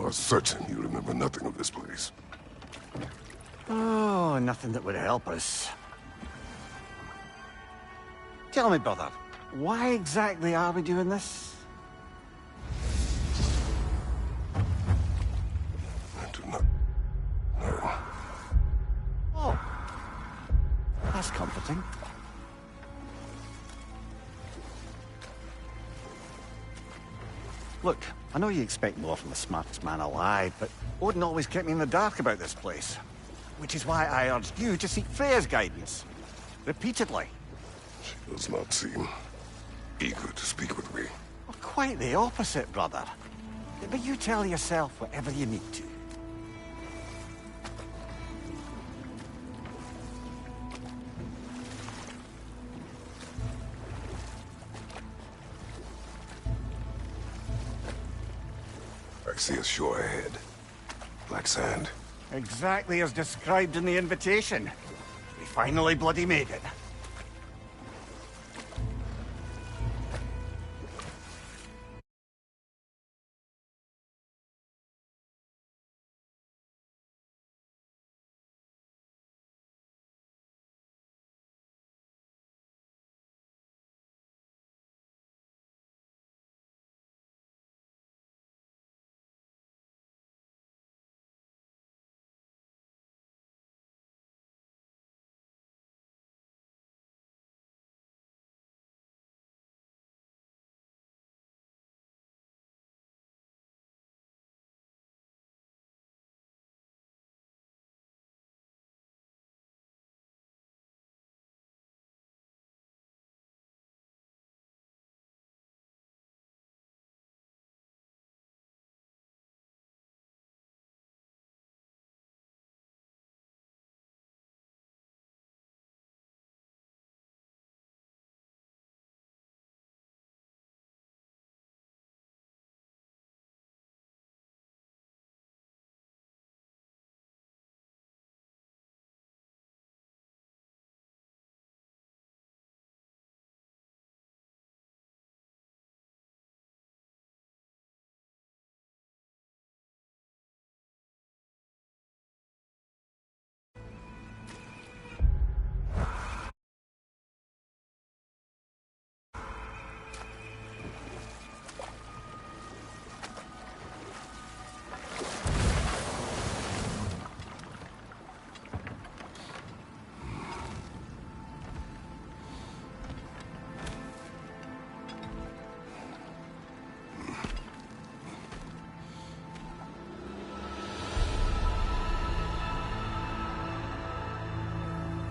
are certain you remember nothing of this place. Oh, nothing that would help us. Tell me, brother, why exactly are we doing this? I do not know. Oh, that's comforting. Look, I know you expect more from the smartest man alive, but Odin always kept me in the dark about this place. Which is why I urged you to seek Freya's guidance. Repeatedly. She does not seem eager to speak with me. Well, quite the opposite, brother. But you tell yourself whatever you need to. I see a shore ahead. Black sand. Exactly as described in the invitation. We finally bloody made it.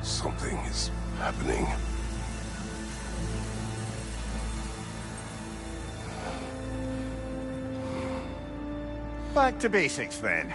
Something is happening. Back to basics, then.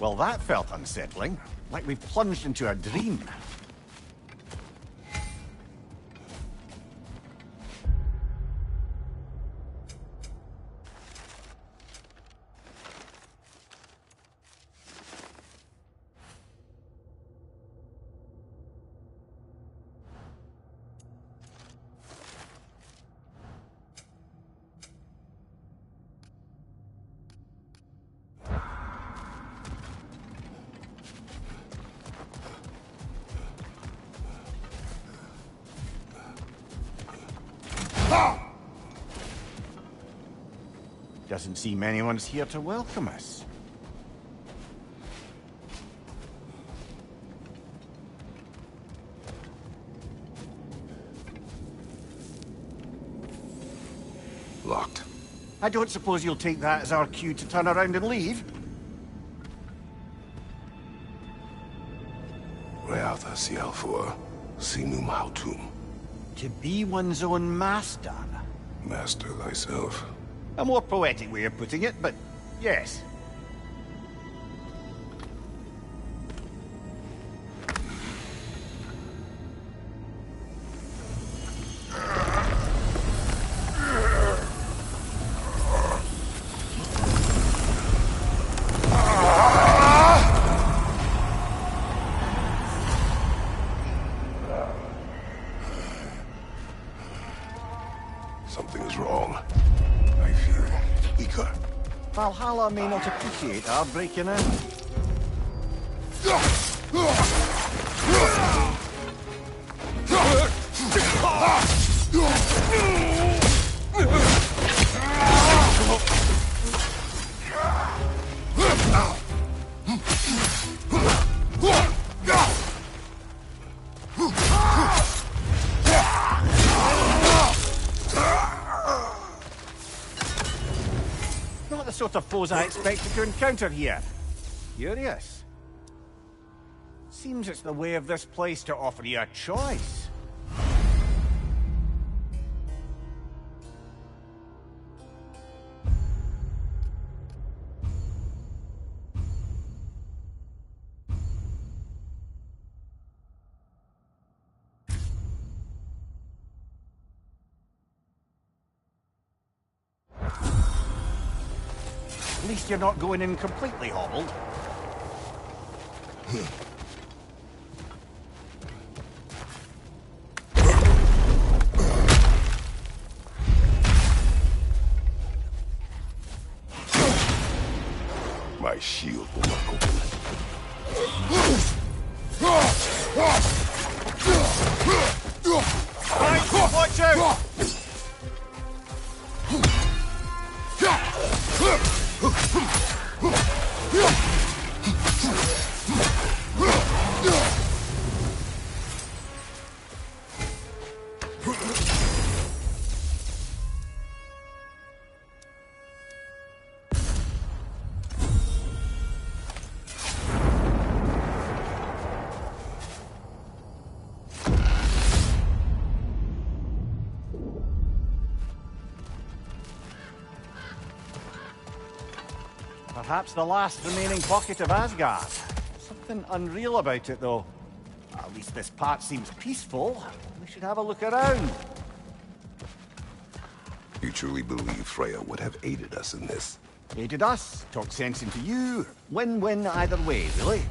Well, that felt unsettling. Like we've plunged into a dream. Doesn't seem anyone's here to welcome us. Locked. I don't suppose you'll take that as our cue to turn around and leave? Reatha Sialfur, Sinum Hautum. To be one's own master. Master thyself. A more poetic way of putting it, but yes. Something is wrong. I feel weaker. Valhalla may not appreciate our breaking in. Not the sort of foes I expected to encounter here. Curious. Seems it's the way of this place to offer you a choice. At least you're not going in completely hobbled. My shield will not open. Right, watch out! Perhaps the last remaining pocket of Asgard. Something unreal about it, though. At least this part seems peaceful. We should have a look around. You truly believe Freya would have aided us in this? Aided us, talked sense into you. Win-win either way, really.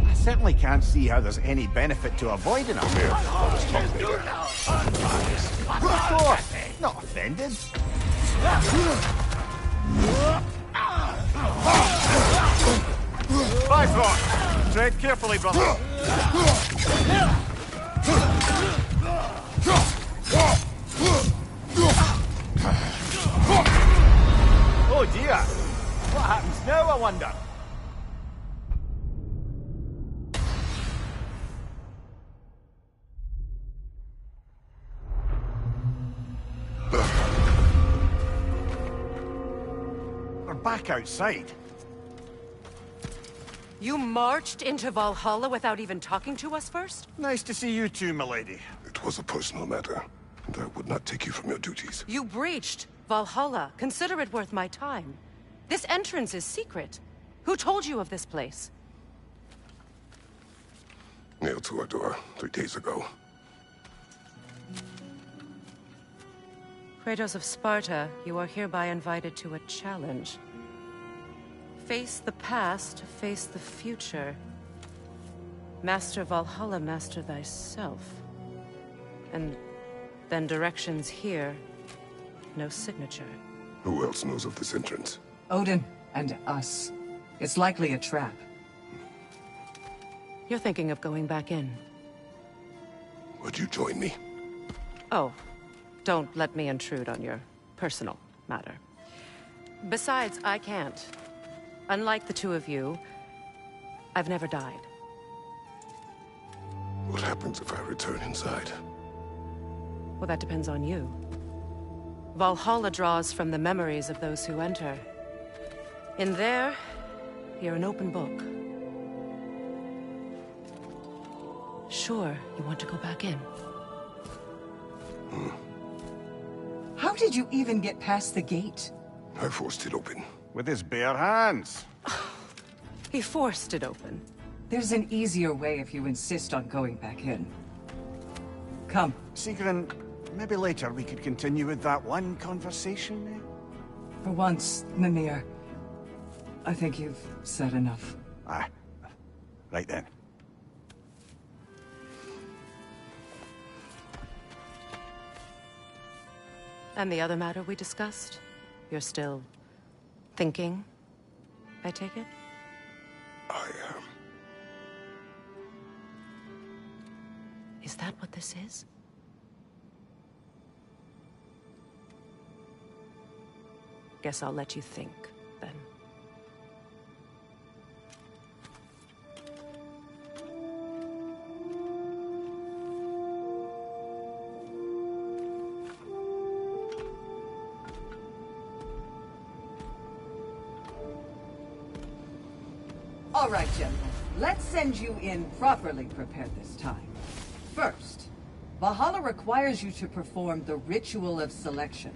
I certainly can't see how there's any benefit to avoiding her. Here, let us talk later. Of course, not offended. Bifrost! Tread carefully, brother. Oh dear! What happens now, I wonder? We're back outside. You marched into Valhalla without even talking to us first? Nice to see you too, milady. It was a personal matter, and I would not take you from your duties. You breached Valhalla. Consider it worth my time. This entrance is secret. Who told you of this place? Nailed to our door 3 days ago. Kratos of Sparta, you are hereby invited to a challenge. Face the past, face the future. Master Valhalla, master thyself. And then directions here, no signature. Who else knows of this entrance? Odin and us. It's likely a trap. You're thinking of going back in. Would you join me? Oh, don't let me intrude on your personal matter. Besides, I can't. Unlike the two of you, I've never died. What happens if I return inside? Well, that depends on you. Valhalla draws from the memories of those who enter. In there, you're an open book. Sure, you want to go back in. How did you even get past the gate? I forced it open. With his bare hands. He forced it open. There's an easier way if you insist on going back in. Come. Sigrun, maybe later we could continue with that one conversation, eh? For once, Mimir, I think you've said enough. Aye. Right then. And the other matter we discussed? You're still thinking, I take it? I am. Is that what this is? Guess I'll let you think, then. All right, gentlemen. Let's send you in properly prepared this time. First, Valhalla requires you to perform the ritual of selection.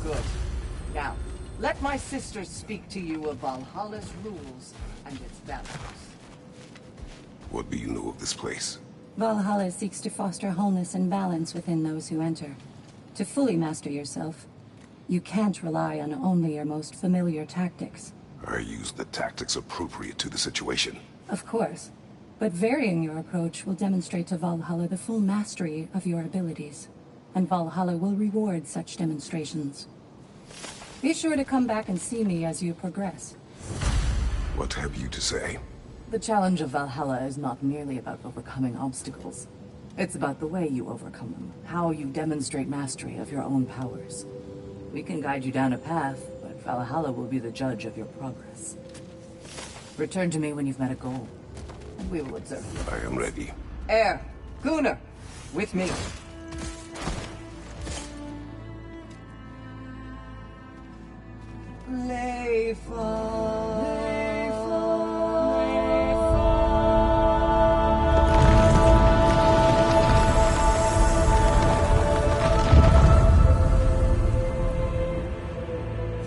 Good. Now, let my sisters speak to you of Valhalla's rules and its values. What do you know of this place? Valhalla seeks to foster wholeness and balance within those who enter. To fully master yourself, you can't rely on only your most familiar tactics. I use the tactics appropriate to the situation. Of course, but varying your approach will demonstrate to Valhalla the full mastery of your abilities, and Valhalla will reward such demonstrations. Be sure to come back and see me as you progress. What have you to say? The challenge of Valhalla is not merely about overcoming obstacles. It's about the way you overcome them, how you demonstrate mastery of your own powers. We can guide you down a path, but Valhalla will be the judge of your progress. Return to me when you've met a goal, and we will observe you. I am ready. Air, Gunnar, with me.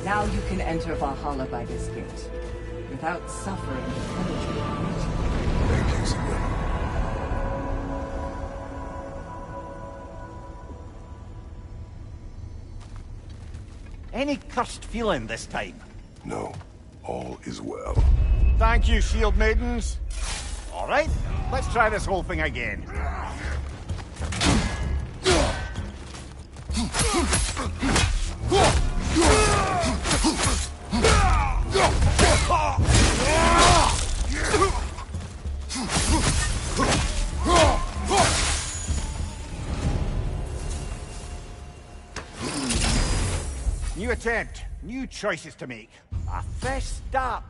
Now you can enter Valhalla by this gate, without suffering the penalty of nature. Thank you, Sigrun. Any cursed feeling this time? No, all is well. Thank you, shield maidens. All right, let's try this whole thing again. attempt. New choices to make. A fresh start.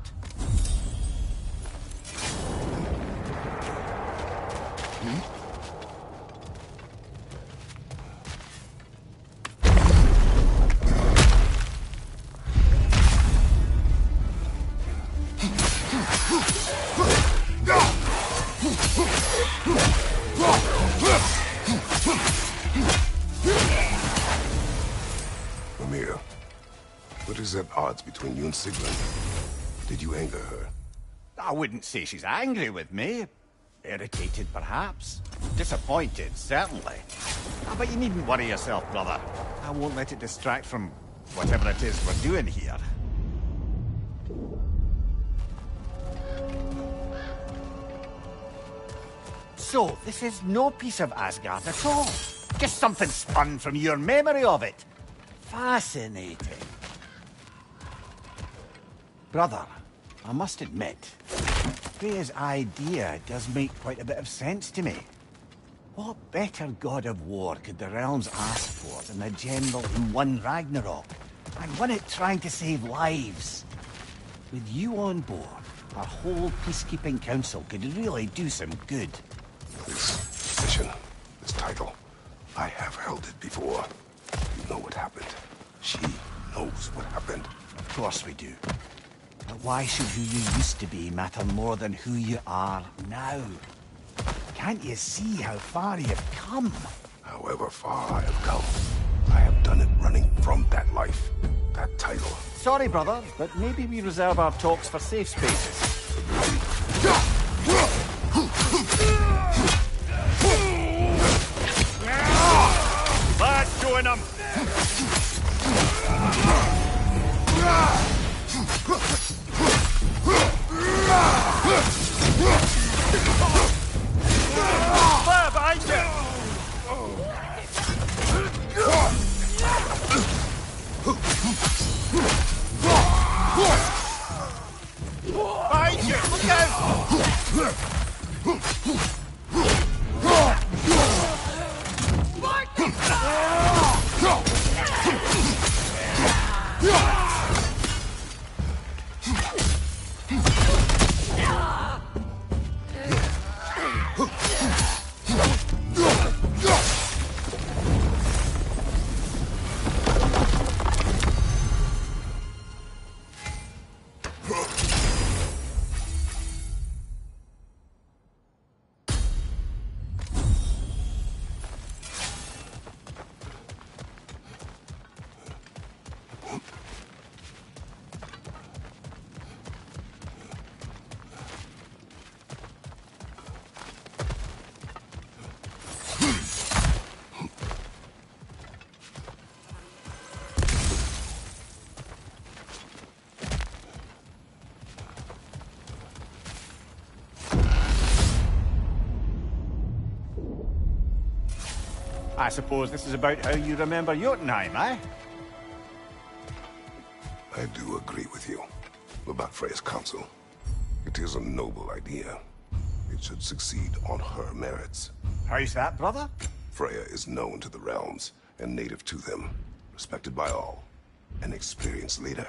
Mimir, what is at odds between you and Sigrun? Did you anger her? I wouldn't say she's angry with me. Irritated, perhaps. Disappointed, certainly. But you needn't worry yourself, brother. I won't let it distract from whatever it is we're doing here. So, this is no piece of Asgard at all. Just something spun from your memory of it. Fascinating. Brother, I must admit, Freya's idea does make quite a bit of sense to me. What better god of war could the realms ask for than the general who won Ragnarok, and won it trying to save lives? With you on board, our whole peacekeeping council could really do some good. This position, this title, I have held it before. You know what happened. She knows what happened. Of course we do. But why should who you used to be matter more than who you are now? Can't you see how far you've come? However far I have come, I have done it running from that life, that title. Sorry, brother, but maybe we reserve our talks for safe spaces. Let's join them! Fire behind you! Behind you! Look out! I suppose this is about how you remember Jotunheim, eh? I do agree with you about Freya's council. It is a noble idea. It should succeed on her merits. How's that, brother? Freya is known to the realms and native to them, respected by all, an experienced leader.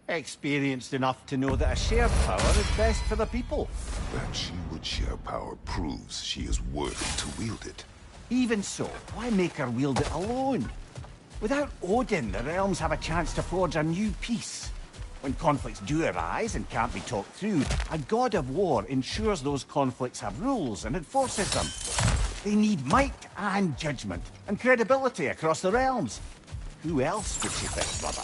Experienced enough to know that a shared power is best for the people. That she would share power proves she is worthy to wield it. Even so, why make her wield it alone? Without Odin, the realms have a chance to forge a new peace. When conflicts do arise and can't be talked through, a god of war ensures those conflicts have rules and enforces them. They need might and judgment, and credibility across the realms. Who else would you pick, brother?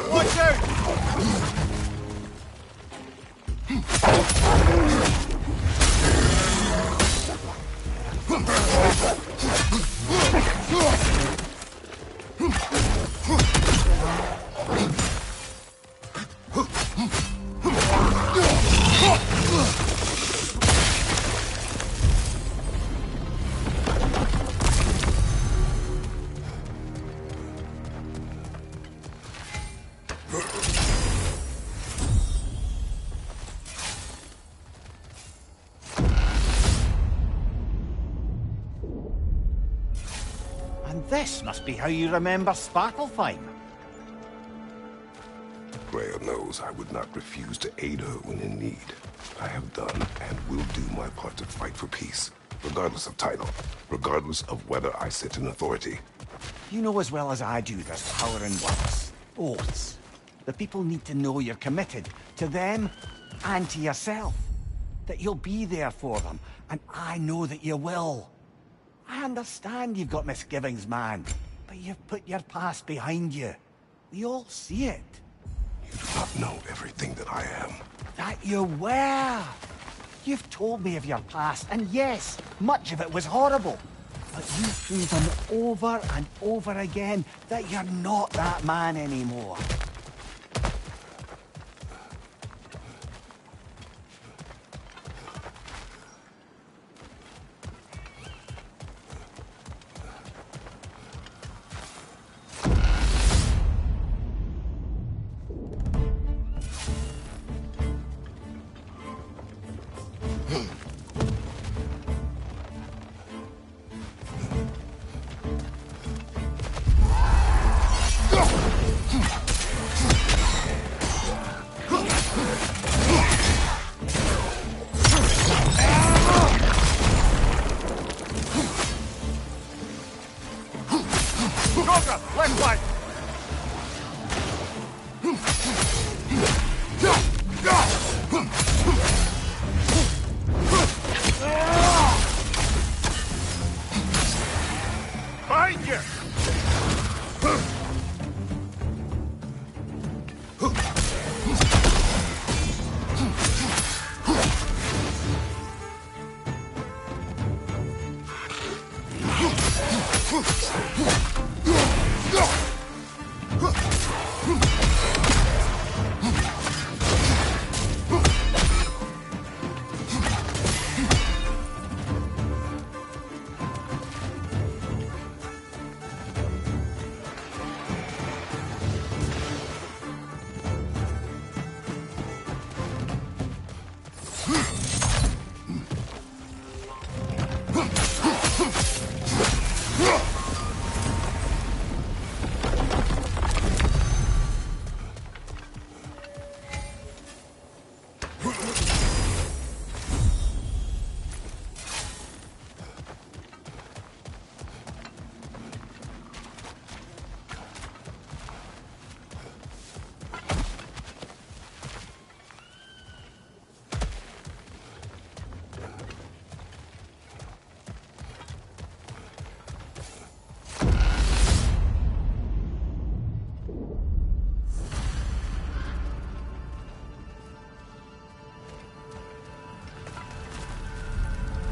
Watch out! This must be how you remember Svartalfheim. Freya knows I would not refuse to aid her when in need. I have done and will do my part to fight for peace, regardless of title, regardless of whether I sit in authority. You know as well as I do there's power in words, oaths. The people need to know you're committed, to them and to yourself. That you'll be there for them, and I know that you will. I understand you've got misgivings, man, but you've put your past behind you. We all see it. You do not know everything that I am. That you were. You've told me of your past, and yes, much of it was horrible. But you've proven over and over again that you're not that man anymore.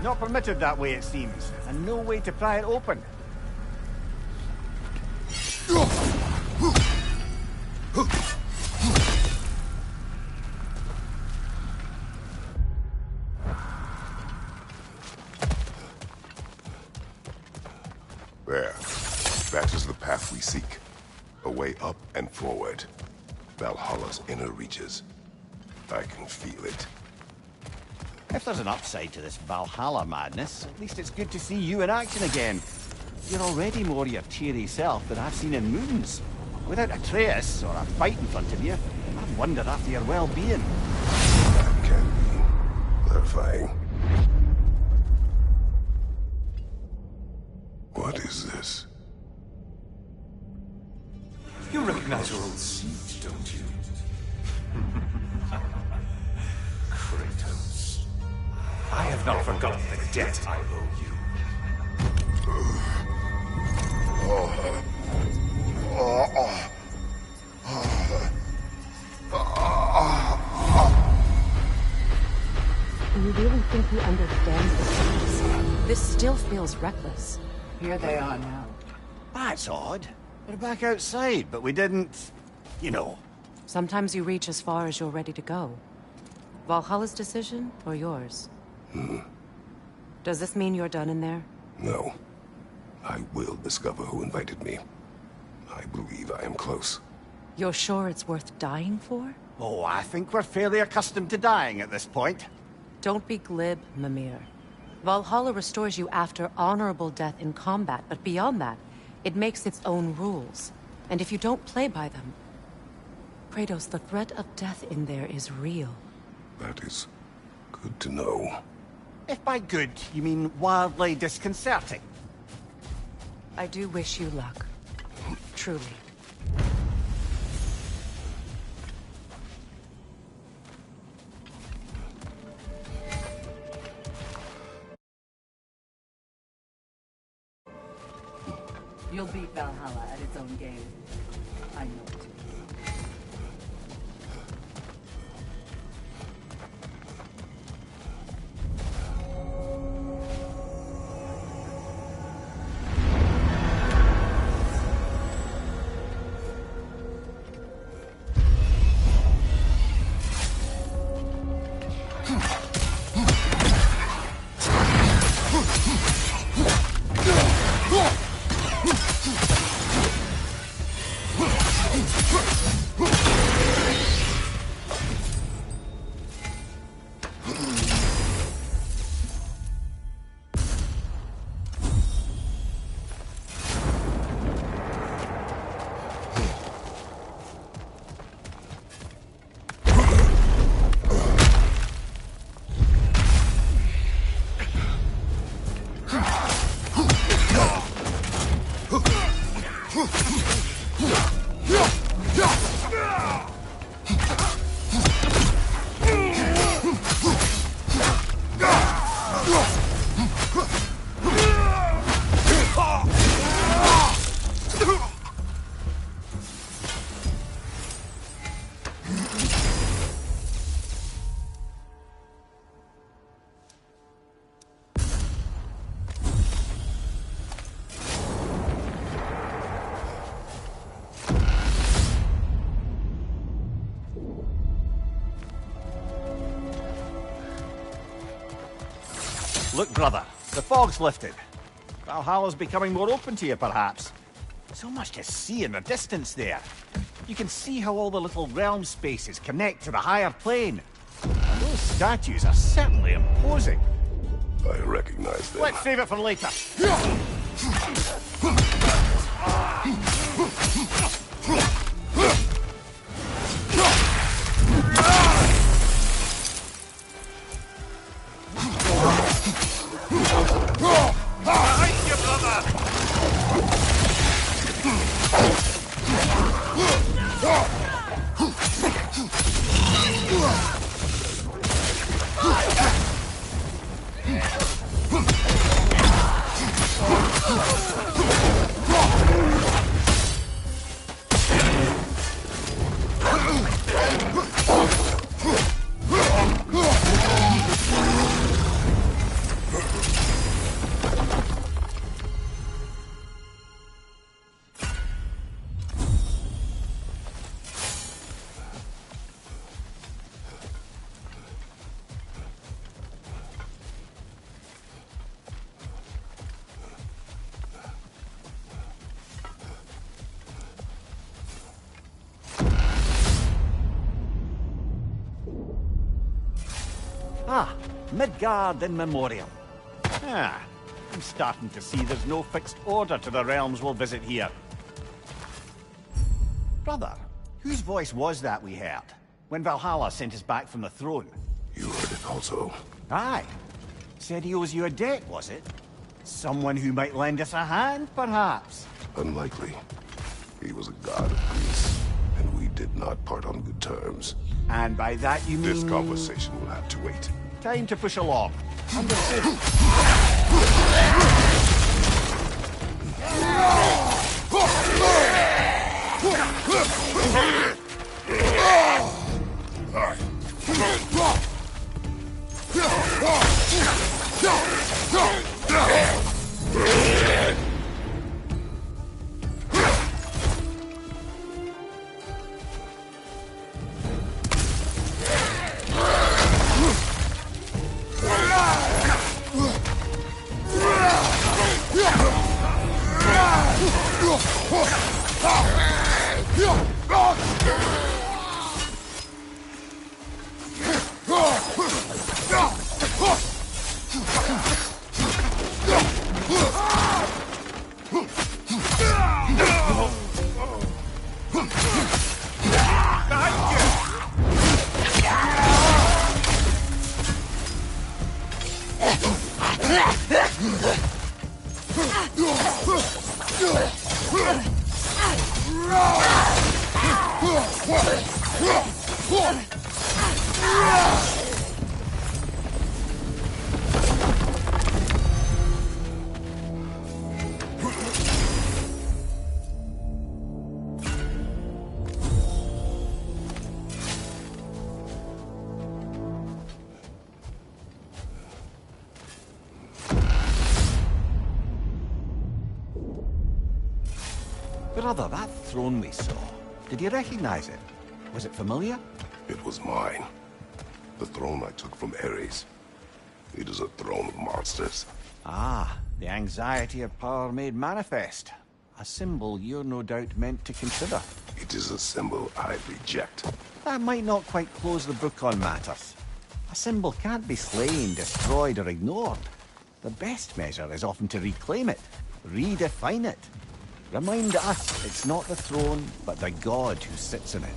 Not permitted that way, it seems, and no way to pry it open. There. That is the path we seek. A way up and forward. Valhalla's inner reaches. I can feel it. If there's an upside to this Valhalla madness, at least it's good to see you in action again. You're already more your cheery self than I've seen in moons. Without Atreus or a fight in front of you, I've wondered after your well-being. That can be clarifying. What is this? You recognize your old seat, don't you? Kratos. I have not forgotten the debt I owe you. You really think he understands this? This still feels reckless. Here they are now. That's odd. We're back outside, but we didn't... you know. Sometimes you reach as far as you're ready to go. Valhalla's decision, or yours? Does this mean you're done in there? No. I will discover who invited me. I believe I am close. You're sure it's worth dying for? Oh, I think we're fairly accustomed to dying at this point. Don't be glib, Mimir. Valhalla restores you after honorable death in combat, but beyond that, It makes its own rules, and if you don't play by them... Kratos, the threat of death in there is real. That is good to know. If by good, you mean wildly disconcerting. I do wish you luck. Truly. You'll beat Valhalla at its own game. I know it. Look, brother, the fog's lifted. Valhalla's becoming more open to you, perhaps. So much to see in the distance there. You can see how all the little realm spaces connect to the higher plane. And those statues are certainly imposing. I recognize them. Let's save it for later. Ah, Midgard in memoriam. Ah, I'm starting to see there's no fixed order to the realms we'll visit here. Brother, whose voice was that we heard when Valhalla sent us back from the throne? You heard it also. Aye. Said he owes you a debt, was it? Someone who might lend us a hand, perhaps? Unlikely. He was a god of Greece, and we did not part on good terms. And by that you mean... This conversation will have to wait. Time to push along. Understood. Brother, that throne we saw, did you recognize it? Was it familiar? It was mine. The throne I took from Ares. It is a throne of monsters. Ah, the anxiety of power made manifest. A symbol you're no doubt meant to consider. It is a symbol I reject. That might not quite close the book on matters. A symbol can't be slain, destroyed, or ignored. The best measure is often to reclaim it, redefine it. Remind us it's not the throne, but the god who sits in it.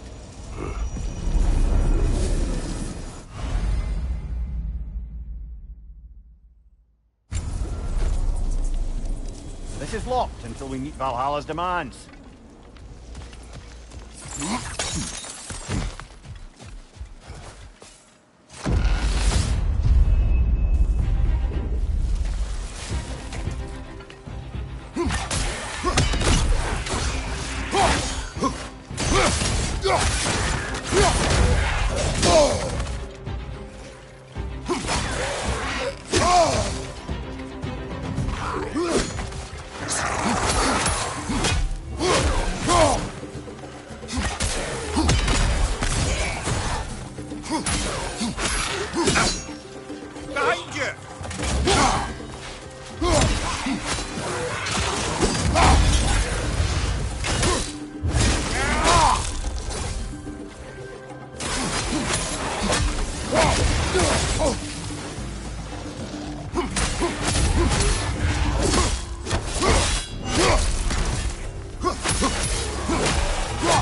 This is locked until we meet Valhalla's demands.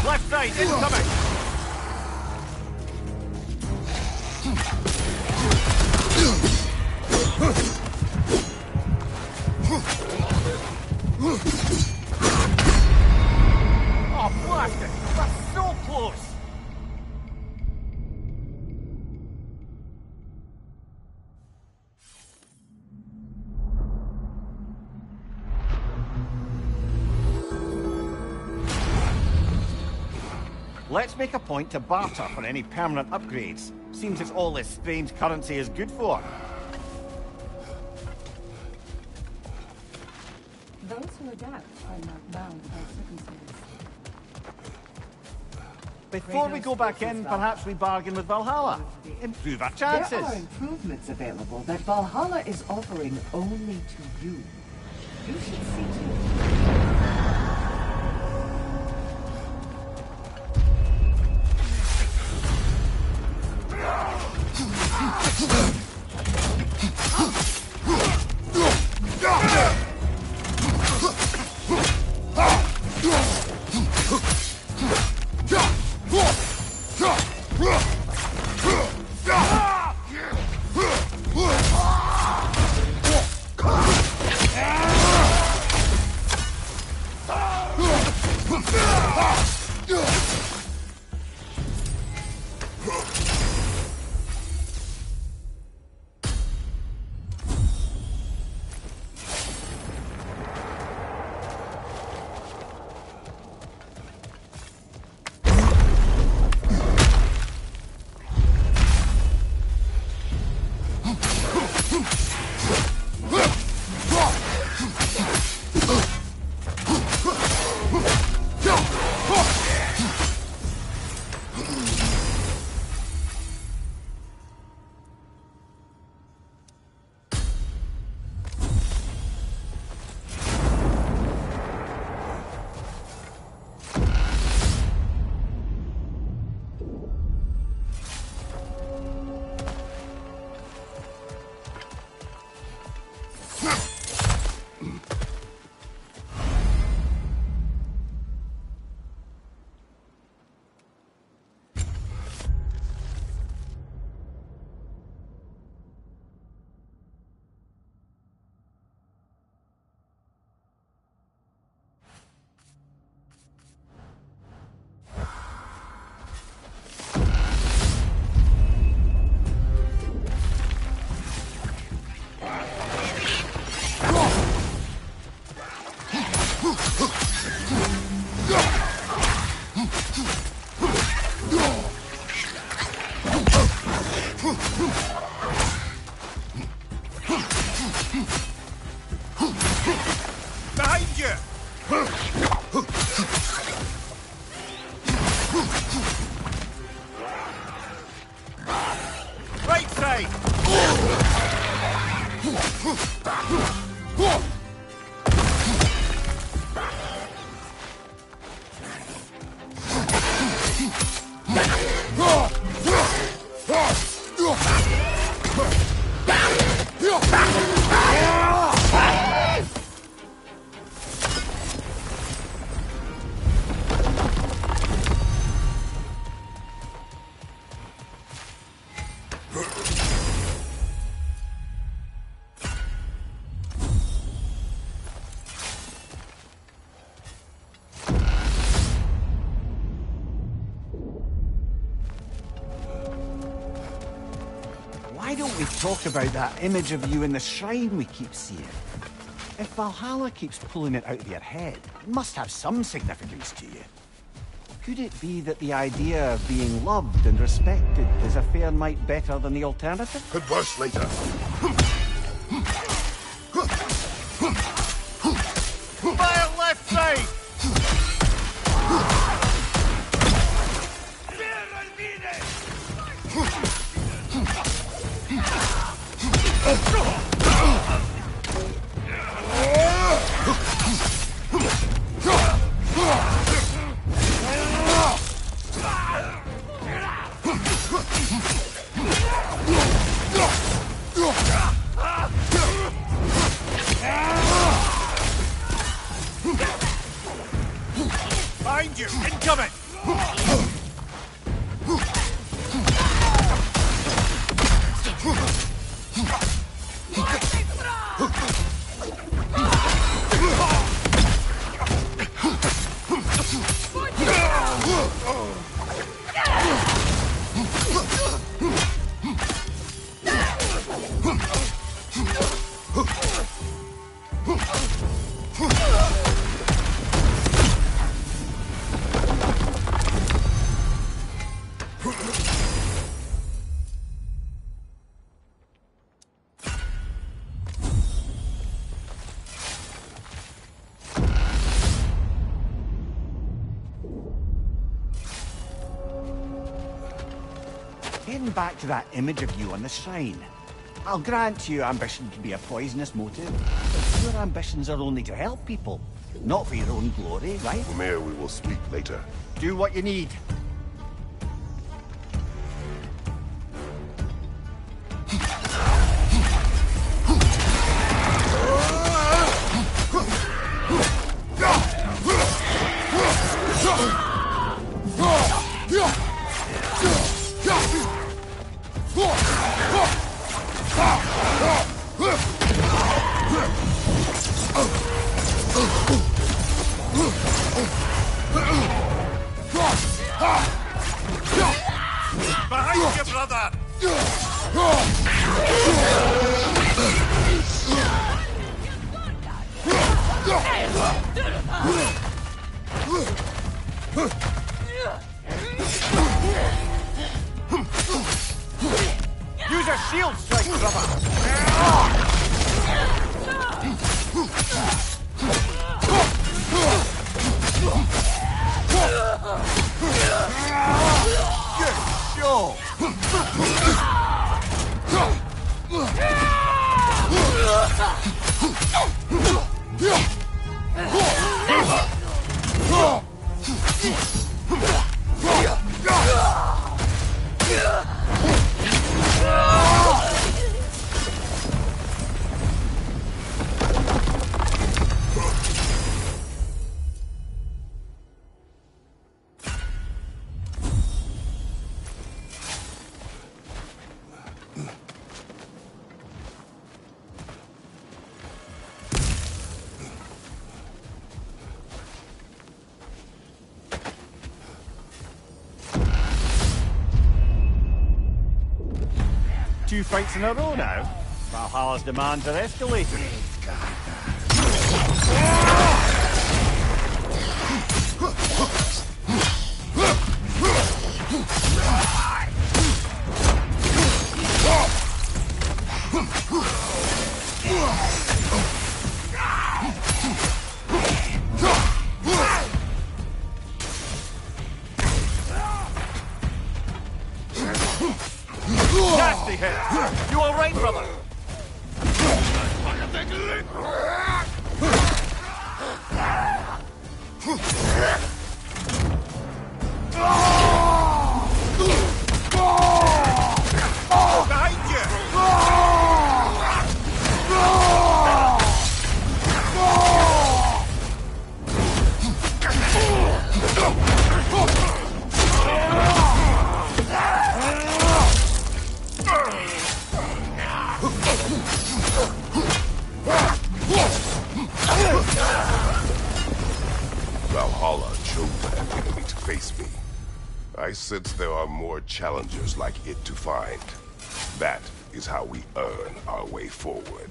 Left side, incoming! Oh, blast it! That's so close! Let's make a point to barter for any permanent upgrades. Seems it's all this strange currency is good for. Those who adapt are not bound by circumstance. Before we go back in, perhaps we bargain with Valhalla. Improve our chances. There are improvements available that Valhalla is offering only to you. You should see to side! Why don't we talk about that image of you in the shrine we keep seeing? If Valhalla keeps pulling it out of your head, it must have some significance to you. Could it be that the idea of being loved and respected is a fair mite better than the alternative? Converse later. Fire left side! Behind you! Incoming! Getting back to that image of you on the shrine. I'll grant you ambition can be a poisonous motive, but your ambitions are only to help people, not for your own glory, right? Mayor, we will speak later. Do what you need. Behind you, brother! Use a shield strike, brother! Good show! Two fights in a row now. Valhalla's demands are escalating. Nasty hit! You all right, brother? Behind you! Valhalla chose that enemy to face me. I sense there are more challengers like it to find. That is how we earn our way forward.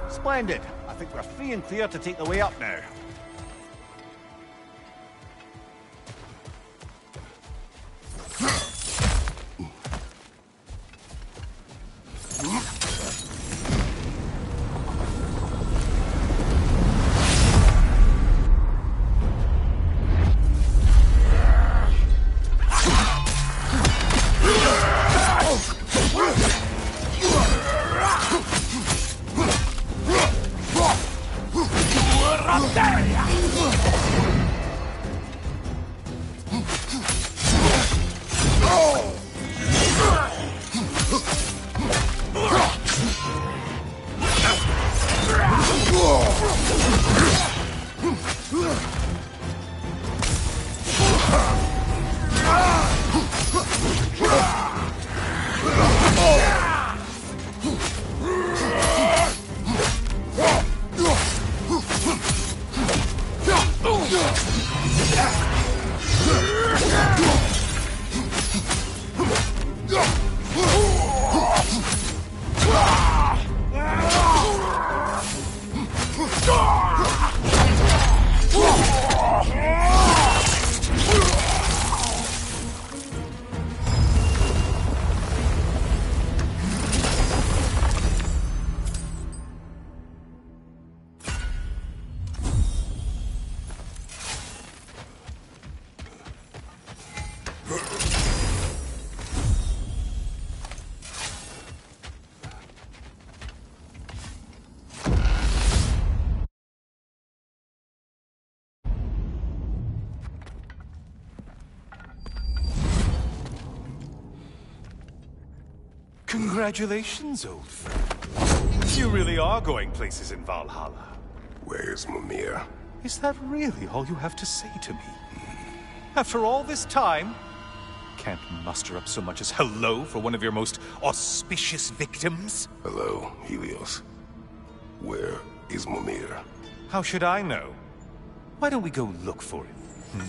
Splendid. I think we're free and clear to take the way up now. Congratulations, old friend. You really are going places in Valhalla. Where's Mimir? Is that really all you have to say to me? After all this time, can't muster up so much as hello for one of your most auspicious victims? Hello, Helios. Where is Mimir? How should I know? Why don't we go look for him?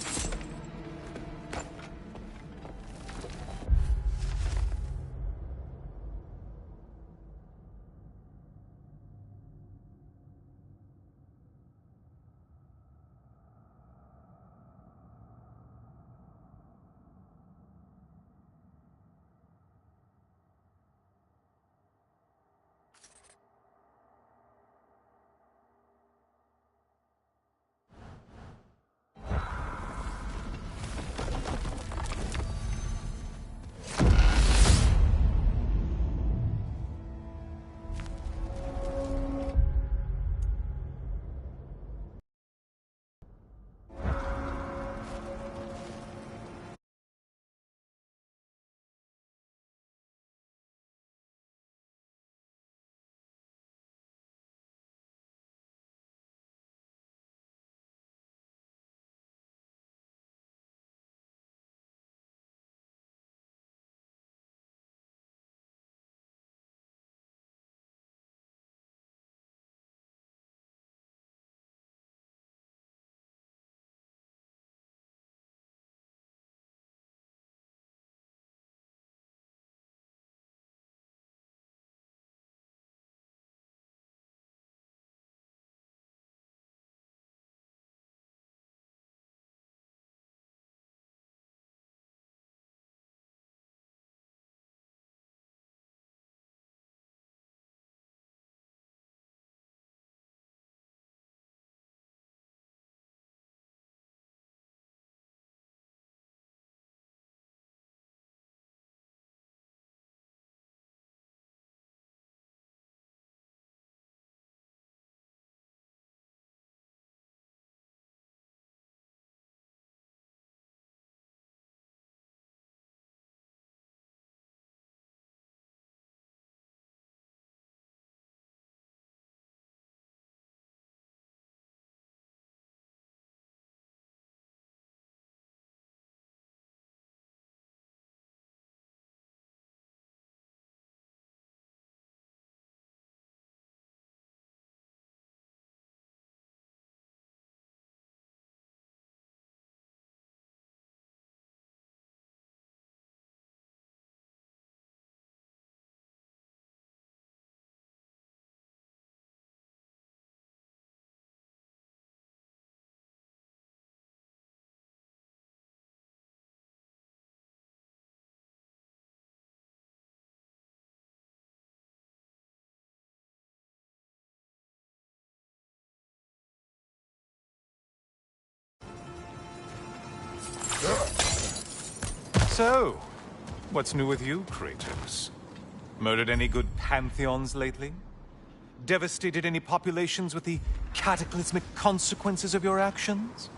So, what's new with you, Kratos? Murdered any good pantheons lately? Devastated any populations with the cataclysmic consequences of your actions?